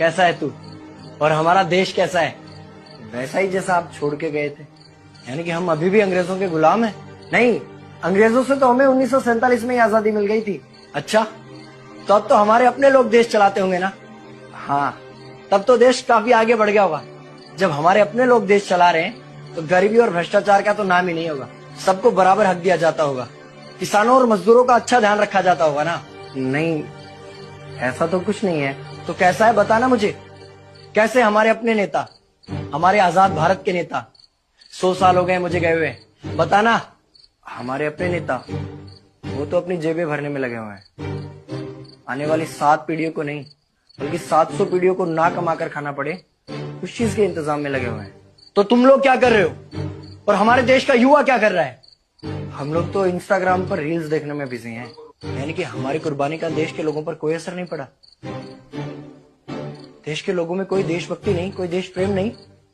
कैसा है तू और हमारा देश कैसा है? वैसा ही जैसा आप छोड़ के गए थे। यानी कि हम अभी भी अंग्रेजों के गुलाम हैं? नहीं, अंग्रेजों से तो हमें 1947 में ही आजादी मिल गई थी। अच्छा, तो अब तो हमारे अपने लोग देश चलाते होंगे ना? हाँ, तब तो देश काफी आगे बढ़ गया होगा। जब हमारे अपने लोग देश चला रहे हैं तो गरीबी और भ्रष्टाचार का तो नाम ही नहीं होगा। सबको बराबर हक दिया जाता होगा, किसानों और मजदूरों का अच्छा ध्यान रखा जाता होगा ना? नहीं, ऐसा तो कुछ नहीं है। तो कैसा है बताना मुझे। कैसे हमारे अपने नेता, हमारे आजाद भारत के नेता, 100 साल हो गए मुझे गए हुए, बताना। हमारे अपने नेता वो तो अपनी जेबें भरने में लगे हुए हैं। आने वाली 7 पीढ़ियों को नहीं बल्कि 700 पीढ़ियों को ना कमा कर खाना पड़े उस चीज के इंतजाम में लगे हुए हैं। तो तुम लोग क्या कर रहे हो और हमारे देश का युवा क्या कर रहा है? हम लोग तो इंस्टाग्राम पर रील्स देखने में बिजी हैं। यानी कि हमारी कुर्बानी का देश के लोगों पर कोई असर नहीं पड़ा। देश के लोगों में कोई देशभक्ति नहीं, कोई देश प्रेम नहीं।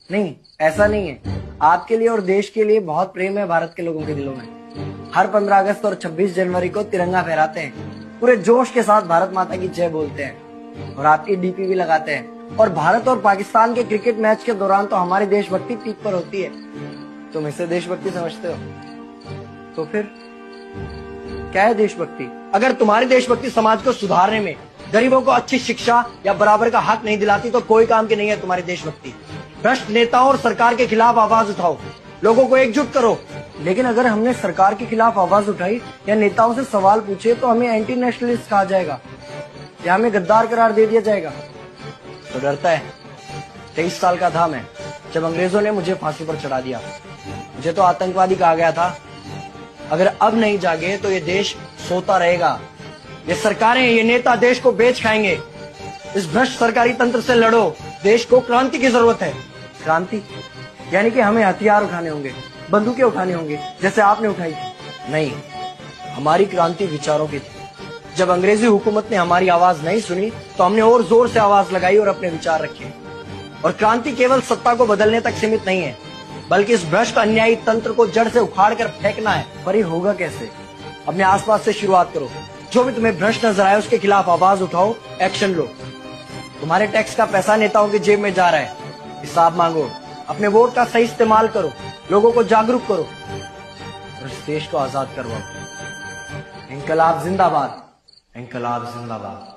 नहीं, ऐसा नहीं है। आपके लिए और देश के लिए बहुत प्रेम है भारत के लोगों के दिलों में। हर 15 अगस्त और 26 जनवरी को तिरंगा फहराते हैं, पूरे जोश के साथ भारत माता की जय बोलते हैं और आपकी डीपी भी लगाते हैं। और भारत और पाकिस्तान के क्रिकेट मैच के दौरान तो हमारी देशभक्ति पीक पर होती है। तुम इसे देशभक्ति समझते हो? तो फिर क्या है देशभक्ति? अगर तुम्हारी देशभक्ति समाज को सुधारने में, गरीबों को अच्छी शिक्षा या बराबर का हक नहीं दिलाती तो कोई काम की नहीं है तुम्हारी देशभक्ति। भ्रष्ट नेताओं और सरकार के खिलाफ आवाज उठाओ, लोगों को एकजुट करो। लेकिन अगर हमने सरकार के खिलाफ आवाज उठाई या नेताओं से सवाल पूछे तो हमें एंटी नेशनलिस्ट कहा जाएगा या हमें गद्दार करार दे दिया जाएगा। तो डरता है। 23 साल का था मैं जब अंग्रेजों ने मुझे फांसी पर चढ़ा दिया। मुझे तो आतंकवादी कहा गया था। अगर अब नहीं जागे तो ये देश सोता रहेगा। ये सरकारें, ये नेता देश को बेच खाएंगे। इस भ्रष्ट सरकारी तंत्र से लड़ो। देश को क्रांति की जरूरत है। क्रांति यानी कि हमें हथियार उठाने होंगे, बंदूकें उठानी होंगी जैसे आपने उठाई थी। नहीं, हमारी क्रांति विचारों की थी। जब अंग्रेजी हुकूमत ने हमारी आवाज नहीं सुनी तो हमने और जोर से आवाज लगाई और अपने विचार रखे। और क्रांति केवल सत्ता को बदलने तक सीमित नहीं है, बल्कि इस भ्रष्ट अन्यायी तंत्र को जड़ से उखाड़ कर फेंकना है। पर ये होगा कैसे? अपने आसपास से शुरुआत करो। जो भी तुम्हें भ्रष्ट नजर आए उसके खिलाफ आवाज उठाओ, एक्शन लो। तुम्हारे टैक्स का पैसा नेताओं की जेब में जा रहा है, हिसाब मांगो। अपने वोट का सही इस्तेमाल करो, लोगों को जागरूक करो और इस देश को आजाद करवाओ। इंकलाब जिंदाबाद, इंकलाब जिंदाबाद।